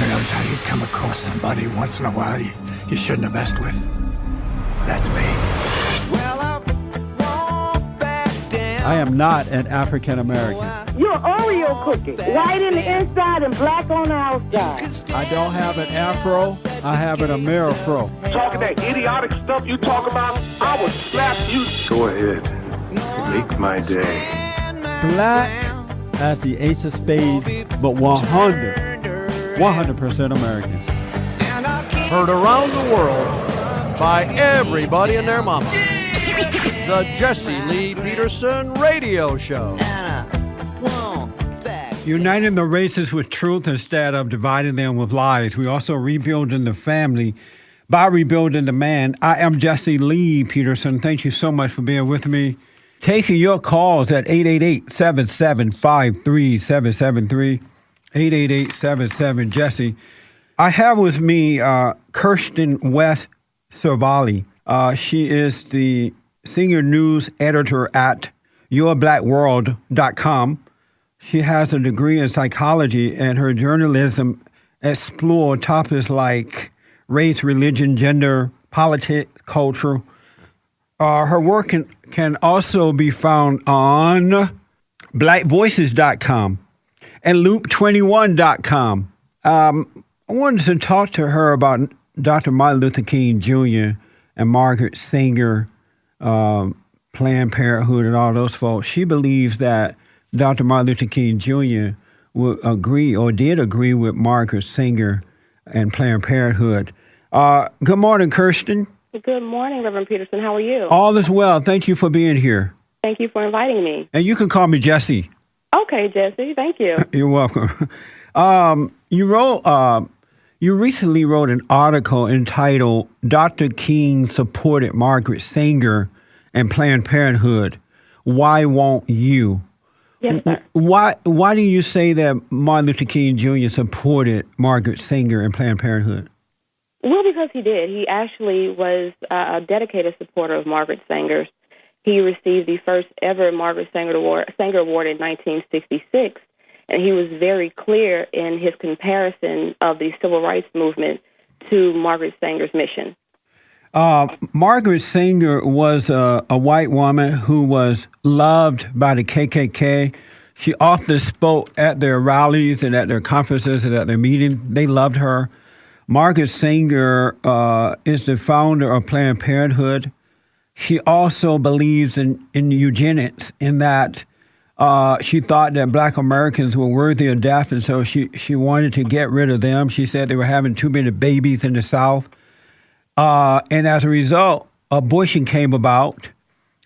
knows how you come across somebody once in a while you shouldn't have messed with. That's me. I am not an African American. You're an Oreo cookie, white in the inside and black on the outside. I don't have an afro, I have an Amerifro. Talking that idiotic stuff you talk about, I would slap you. Go ahead, make my day. Black as the ace of spades, but 100% American. Heard around the world by everybody and their mama. The Jesse Lee Peterson Radio Show. Uniting the races with truth instead of dividing them with lies. We're also rebuilding the family by rebuilding the man. I am Jesse Lee Peterson. Thank you so much for being with me. Taking your calls at 888-775-3773, 888-77-JESSE. I have with me Kirsten West Savali. She is the senior news editor at yourblackworld.com. She has a degree in psychology, and her journalism explores topics like race, religion, gender, politics, culture. Her work can also be found on blackvoices.com and loop21.com. I wanted to talk to her about Dr. Martin Luther King Jr. and Margaret Sanger, Planned Parenthood, and all those folks. She believes that Dr. Martin Luther King Jr. would agree or did agree with Margaret Sanger and Planned Parenthood. Good morning, Kirsten. Good morning, Reverend Peterson. How are you? All is well. Thank you for being here. Thank you for inviting me. And you can call me Jesse. Okay, Jesse. Thank you. You're welcome. You recently wrote an article entitled "Dr. King Supported Margaret Sanger and Planned Parenthood. Why won't you?" Yes, sir. Why do you say that Martin Luther King Jr. supported Margaret Sanger and Planned Parenthood? Well, because he did. He actually was a dedicated supporter of Margaret Sanger's. He received the first ever Margaret Sanger Award in 1966, and he was very clear in his comparison of the civil rights movement to Margaret Sanger's mission. Margaret Sanger was a white woman who was loved by the KKK. She often spoke at their rallies and at their conferences and at their meetings. They loved her. Margaret Sanger is the founder of Planned Parenthood. She also believes in eugenics, in that she thought that Black Americans were worthy of death, and so she wanted to get rid of them. She said they were having too many babies in the South. And as a result, abortion came about,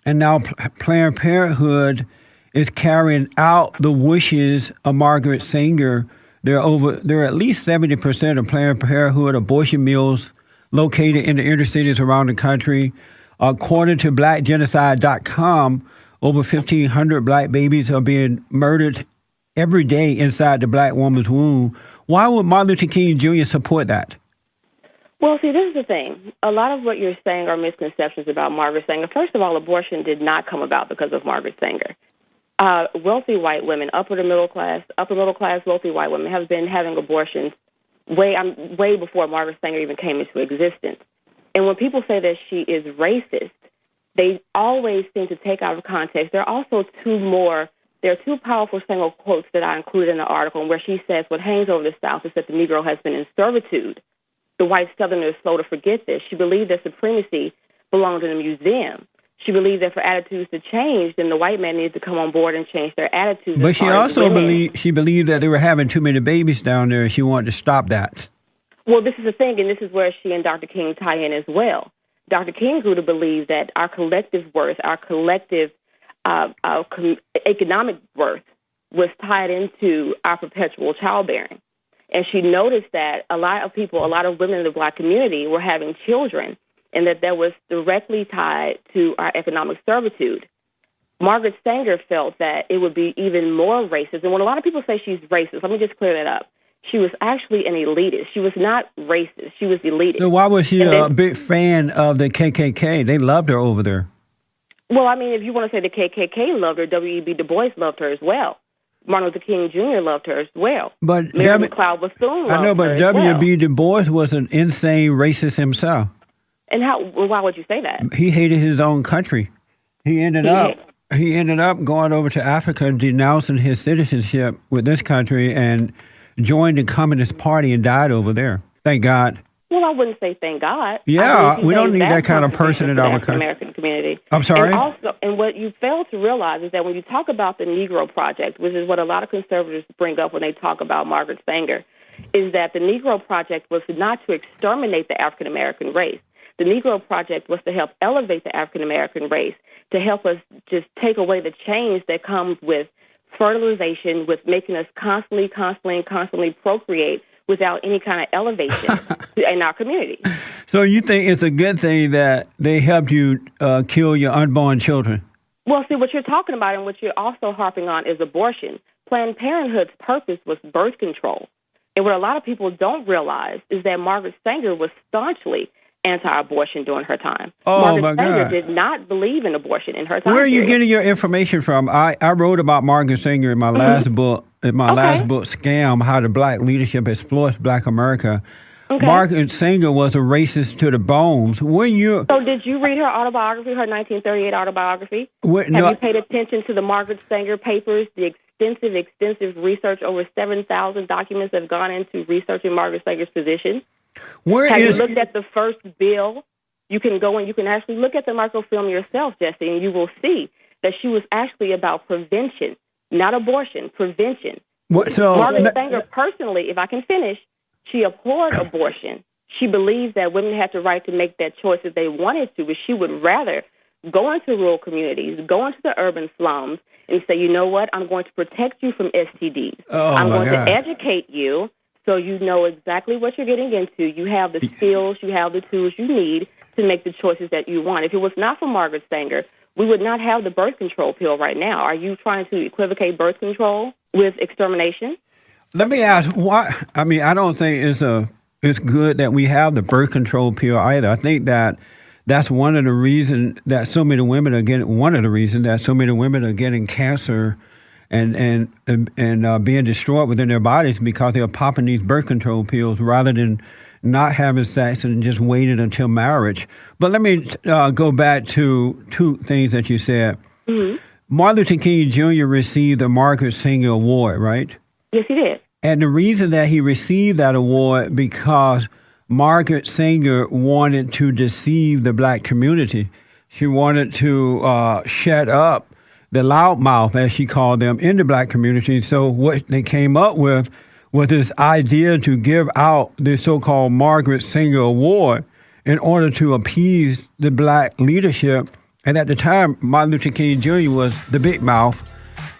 and now Planned Parenthood is carrying out the wishes of Margaret Sanger. There are at least 70% of Planned Parenthood abortion mills located in the inner cities around the country. According to blackgenocide.com, over 1,500 black babies are being murdered every day inside the black woman's womb. Why would Martin Luther King Jr. support that? Well, see, this is the thing. A lot of what you're saying are misconceptions about Margaret Sanger. First of all, abortion did not come about because of Margaret Sanger. Wealthy white women, upper middle class, wealthy white women have been having abortions way before Margaret Sanger even came into existence. And when people say that she is racist, they always seem to take out of context. There are also there are two powerful single quotes that I included in the article where she says what hangs over the South is that the Negro has been in servitude. The white Southerner is slow to forget this. She believed that supremacy belonged in a museum. She believed that for attitudes to change, then the white man needs to come on board and change their attitudes. But she also believed that they were having too many babies down there, and she wanted to stop that. Well, this is the thing, and this is where she and Dr. King tie in as well. Dr. King grew to believe that our collective worth, our collective economic worth was tied into our perpetual childbearing. And she noticed that a lot of women in the black community were having children, and that was directly tied to our economic servitude. Margaret Sanger felt that it would be even more racist. And when a lot of people say she's racist, let me just clear that up. She was actually an elitist. She was not racist. She was elitist. So why was she a big fan of the KKK? They loved her over there. Well, I mean, if you want to say the KKK loved her, W.E.B. Du Bois loved her as well. Martin Luther King Jr. loved her as well. But Mary McLeod Bethune loved I know, but her as well. W.B. Du Bois was an insane racist himself. And why would you say that? He hated his own country. He ended up going over to Africa and denouncing his citizenship with this country and joined the Communist Party and died over there. Thank God. Well, I wouldn't say thank God. Yeah, we don't need that kind of person in our country. American community. I'm sorry? And what you fail to realize is that when you talk about the Negro Project, which is what a lot of conservatives bring up when they talk about Margaret Sanger, is that the Negro Project was not to exterminate the African American race. The Negro Project was to help elevate the African American race, to help us just take away the change that comes with fertilization, with making us constantly procreate without any kind of elevation in our community. So you think it's a good thing that they helped you kill your unborn children? Well, see, what you're talking about and what you're also harping on is abortion. Planned Parenthood's purpose was birth control. And what a lot of people don't realize is that Margaret Sanger was staunchly anti-abortion during her time. Margaret Sanger did not believe in abortion in her time. Where are you getting your information from? I wrote about Margaret Sanger in my last book, last book, Scam, How the Black Leadership Exploits Black America. Okay. Margaret Sanger was a racist to the bones. So did you read her autobiography, her 1938 autobiography? Have you paid attention to the Margaret Sanger papers, the extensive research? Over 7,000 documents have gone into researching Margaret Sanger's position. Have you looked at the first bill? You can go and you can actually look at the microfilm yourself, Jesse, and you will see that she was actually about prevention, not abortion, prevention. Margaret Sanger personally, if I can finish, she abhorred abortion. She believes that women have the right to make that choice if they wanted to, but she would rather go into rural communities, go into the urban slums, and say, you know what, I'm going to protect you from STDs. I'm going to educate you so you know exactly what you're getting into. You have the skills, you have the tools you need to make the choices that you want. If it was not for Margaret Sanger, we would not have the birth control pill right now. Are you trying to equivocate birth control with extermination? Let me ask, why? I mean, I don't think it's good that we have the birth control pill either. I think that's one of the reasons that so many women are getting cancer and being destroyed within their bodies because they're popping these birth control pills rather than not having sex and just waiting until marriage. But let me go back to two things that you said. Mm-hmm. Martin Luther King Jr. received the Margaret Sanger Award, right? Yes, he did. And the reason that he received that award because Margaret Sanger wanted to deceive the black community. She wanted to shut up the loudmouth, as she called them, in the black community. So what they came up with was this idea to give out the so-called Margaret Sanger Award in order to appease the black leadership. And at the time, Martin Luther King Jr. was the big mouth.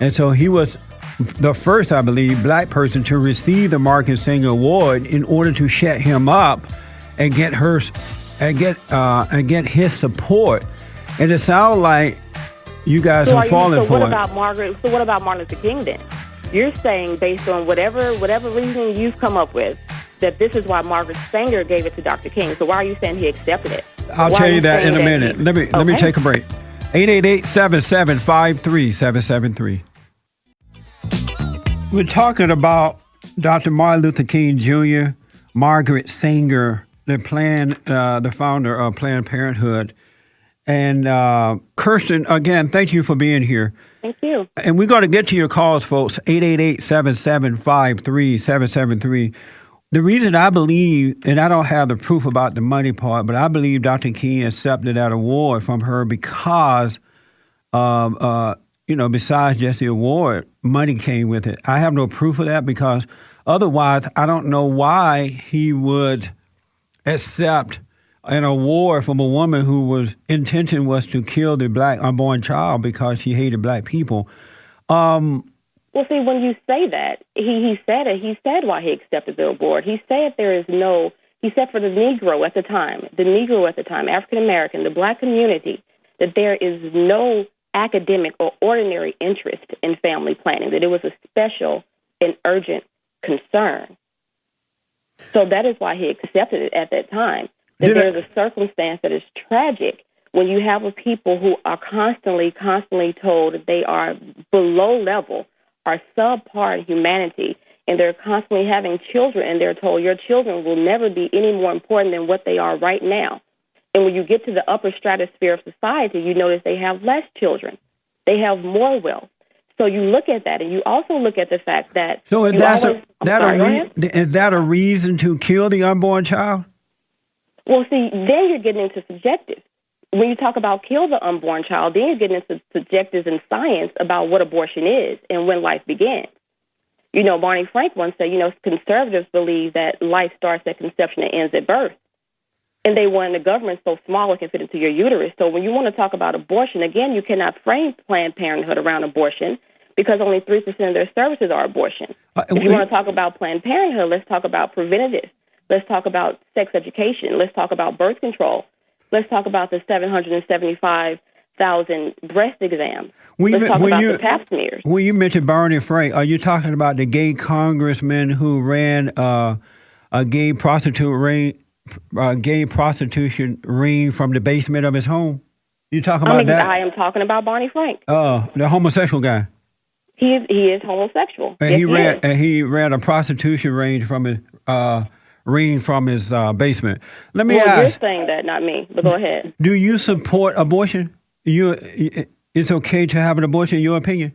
And so he was the first, I believe, black person to receive the Margaret Sanger Award in order to shut him up and get his support. And it sounds like you guys are falling for it. So what about Martin Luther King then? You're saying based on whatever reasoning you've come up with that this is why Margaret Sanger gave it to Dr. King. So why are you saying he accepted it? I'll tell you that in a minute. Let me take a break. 888-775-3773. We're talking about Dr. Martin Luther King Jr., Margaret Sanger, the founder of Planned Parenthood. And Kirsten, again, thank you for being here. Thank you. And we're going to get to your calls, folks, 888-775-3773. The reason I believe, and I don't have the proof about the money part, but I believe Dr. King accepted that award from her because, besides just the award, money came with it. I have no proof of that because otherwise I don't know why he would accept an award from a woman whose intention was to kill the black unborn child because she hated black people. Well, see, when you say that, he said it. He said why he accepted the award. He said he said for the Negro at the time, African American, the black community, that there is no academic or ordinary interest in family planning, that it was a special and urgent concern. So that is why he accepted it at that time. That there's a circumstance that is tragic when you have a people who are constantly told that they are below level are subpar in humanity, and they're constantly having children, and they're told your children will never be any more important than what they are right now. And when you get to the upper stratosphere of society, you notice they have less children. They have more wealth. So you look at that, and you also look at the fact that... So is that a reason to kill the unborn child? Well, see, then you're getting into subjective. When you talk about kill the unborn child, then you're getting into subjectives in science about what abortion is and when life begins. You know, Barney Frank once said, conservatives believe that life starts at conception and ends at birth. And they want the government so small it can fit into your uterus. So when you want to talk about abortion, again, you cannot frame Planned Parenthood around abortion because only 3% of their services are abortion. If you want to talk about Planned Parenthood, let's talk about preventative. Let's talk about sex education. Let's talk about birth control. Let's talk about the 775,000 breast exams. Let's talk about the pap smears. When you mentioned Barney Frank, are you talking about the gay congressman who ran a gay prostitution ring from the basement of his home? You talking about that? I am talking about Barney Frank. The homosexual guy. He is homosexual. And he ran a prostitution ring from his basement. Let me ask. You're saying that, not me. But go ahead. Do you support abortion? It's okay to have an abortion, in your opinion?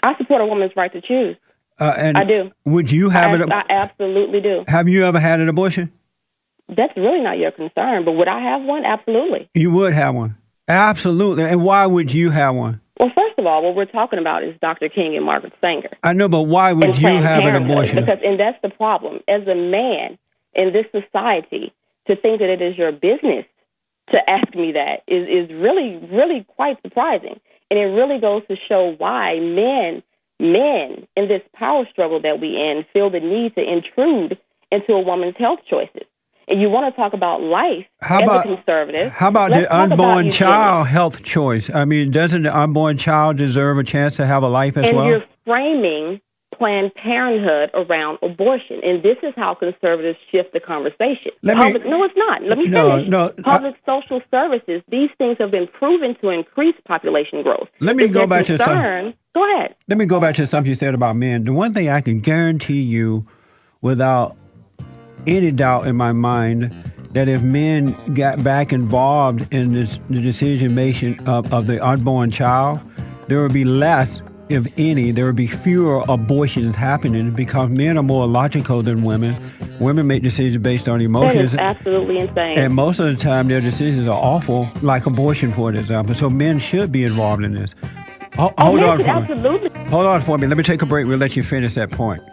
I support a woman's right to choose. And I do. Would you have it? I absolutely do. Have you ever had an abortion? That's really not your concern, but would I have one? Absolutely. You would have one? Absolutely. And why would you have one? Well, first of all, what we're talking about is Dr. King and Margaret Sanger. I know, but why would you have an abortion? And that's the problem. As a man in this society, to think that it is your business to ask me that is really, really quite surprising. And it really goes to show why men in this power struggle that we in feel the need to intrude into a woman's health choices. And you want to talk about life as a conservative. How about the unborn child health choice? I mean, doesn't the unborn child deserve a chance to have a life as well? And you're framing Planned Parenthood around abortion. And this is how conservatives shift the conversation. No, it's not. Let me finish. Public social services, these things have been proven to increase population growth. Let me go back to something. Go ahead. Let me go back to something you said about men. The one thing I can guarantee you without any doubt in my mind that if men got back involved in the decision-making of the unborn child, there would be less, if any, there would be fewer abortions happening because men are more logical than women. Women make decisions based on emotions. That is absolutely insane. And most of the time, their decisions are awful, like abortion, for example. So men should be involved in this. Hold on for me. Hold on for me. Let me take a break. We'll let you finish that point.